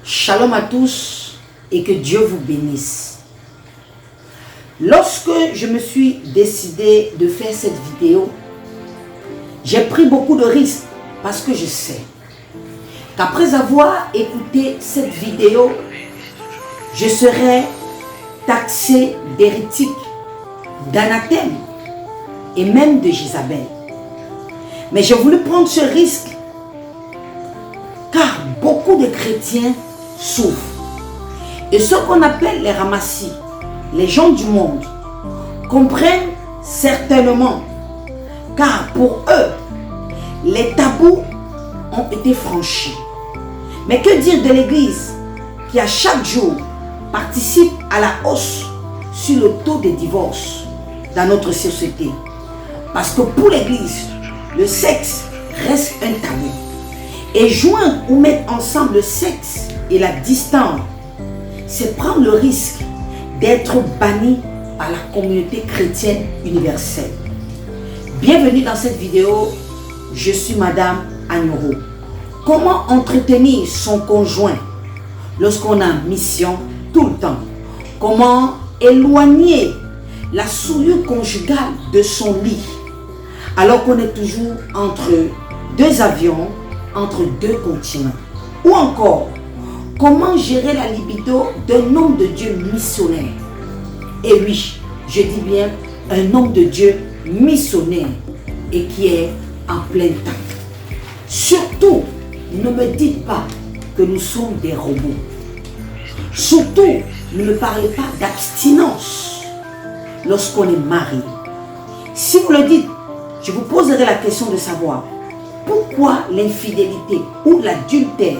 Shalom à tous et que Dieu vous bénisse. Lorsque je me suis décidé de faire cette vidéo, j'ai pris beaucoup de risques parce que je sais qu'après avoir écouté cette vidéo, je serai taxé d'hérétique, d'anathème et même de Jézabel. Mais j'ai voulu prendre ce risque car beaucoup de chrétiens souffrent. Et ceux qu'on appelle les ramassis, les gens du monde, comprennent certainement, car pour eux, les tabous ont été franchis. Mais que dire de l'Église qui à chaque jour participe à la hausse sur le taux de divorce dans notre société? Parce que pour l'Église, le sexe reste un tabou. Et joindre ou mettre ensemble le sexe et la distance, c'est prendre le risque d'être banni par la communauté chrétienne universelle. Bienvenue dans cette vidéo, je suis Madame Agnoro. Comment entretenir son conjoint lorsqu'on a mission tout le temps? Comment éloigner la souillure conjugale de son lit alors qu'on est toujours entre deux avions, entre deux continents? Ou encore, comment gérer la libido d'un homme de Dieu missionnaire? Et oui, je dis bien un homme de Dieu missionnaire et qui est en plein temps. Surtout, ne me dites pas que nous sommes des robots. Surtout, ne me parlez pas d'abstinence lorsqu'on est marié. Si vous le dites, je vous poserai la question de savoir pourquoi l'infidélité ou l'adultère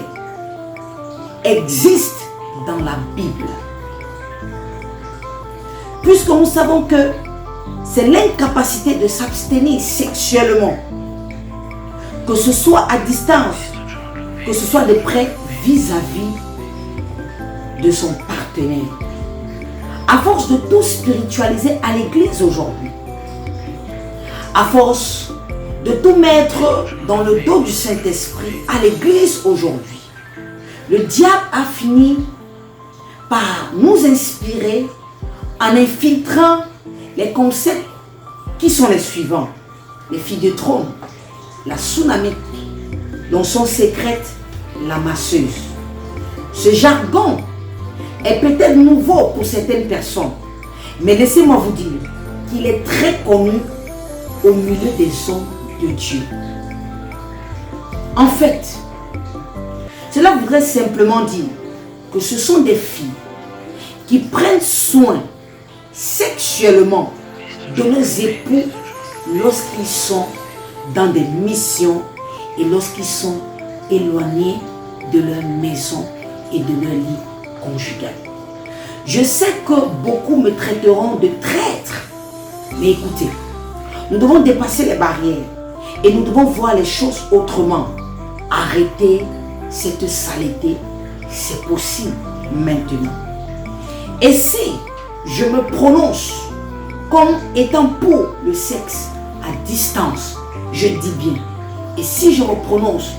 existe dans la Bible. Puisque nous savons que c'est l'incapacité de s'abstenir sexuellement, que ce soit à distance, que ce soit de près vis-à-vis de son partenaire. À force de tout spiritualiser à l'église aujourd'hui, à force de tout mettre dans le dos du Saint-Esprit à l'église aujourd'hui, le diable a fini par nous inspirer en infiltrant les concepts qui sont les suivants. Les filles de trône, la tsunami, dont sont secrètes la masseuse. Ce jargon est peut-être nouveau pour certaines personnes, mais laissez-moi vous dire qu'il est très connu au milieu des hommes de Dieu. En fait, cela voudrait simplement dire que ce sont des filles qui prennent soin sexuellement de leurs époux lorsqu'ils sont dans des missions et lorsqu'ils sont éloignés de leur maison et de leur lit conjugal. Je sais que beaucoup me traiteront de traître, mais écoutez, nous devons dépasser les barrières et nous devons voir les choses autrement. Arrêter cette saleté, c'est possible maintenant. Et si je me prononce comme étant pour le sexe à distance, je dis bien. Et si je me prononce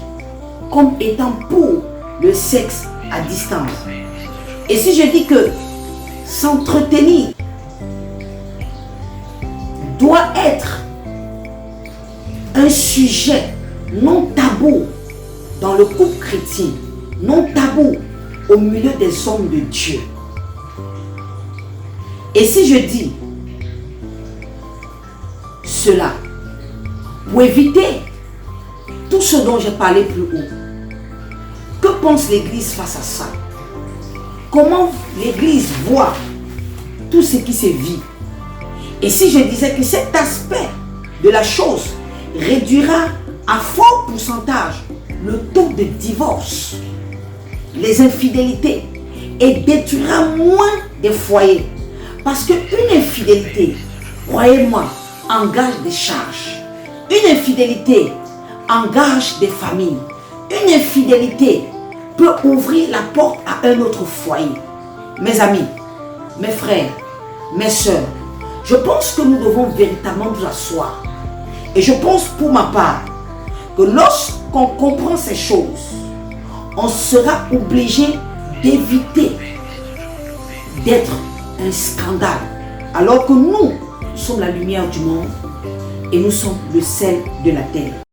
comme étant pour le sexe à distance, et si je dis que s'entretenir doit être un sujet non tabou dans le couple chrétien, non tabou au milieu des hommes de Dieu. Et si je dis cela, pour éviter tout ce dont j'ai parlé plus haut, que pense l'Église face à ça? Comment l'Église voit tout ce qui se vit? Et si je disais que cet aspect de la chose réduira à fort pourcentage le taux de divorce, les infidélités, et détruira moins des foyers? Parce qu'une infidélité, croyez-moi, engage des charges. Une infidélité engage des familles. Une infidélité peut ouvrir la porte à un autre foyer. Mes amis, mes frères, mes sœurs, je pense que nous devons véritablement nous asseoir. Et je pense pour ma part que lorsqu'on comprend ces choses, on sera obligé d'éviter d'être un scandale. Alors que nous sommes la lumière du monde et nous sommes le sel de la terre.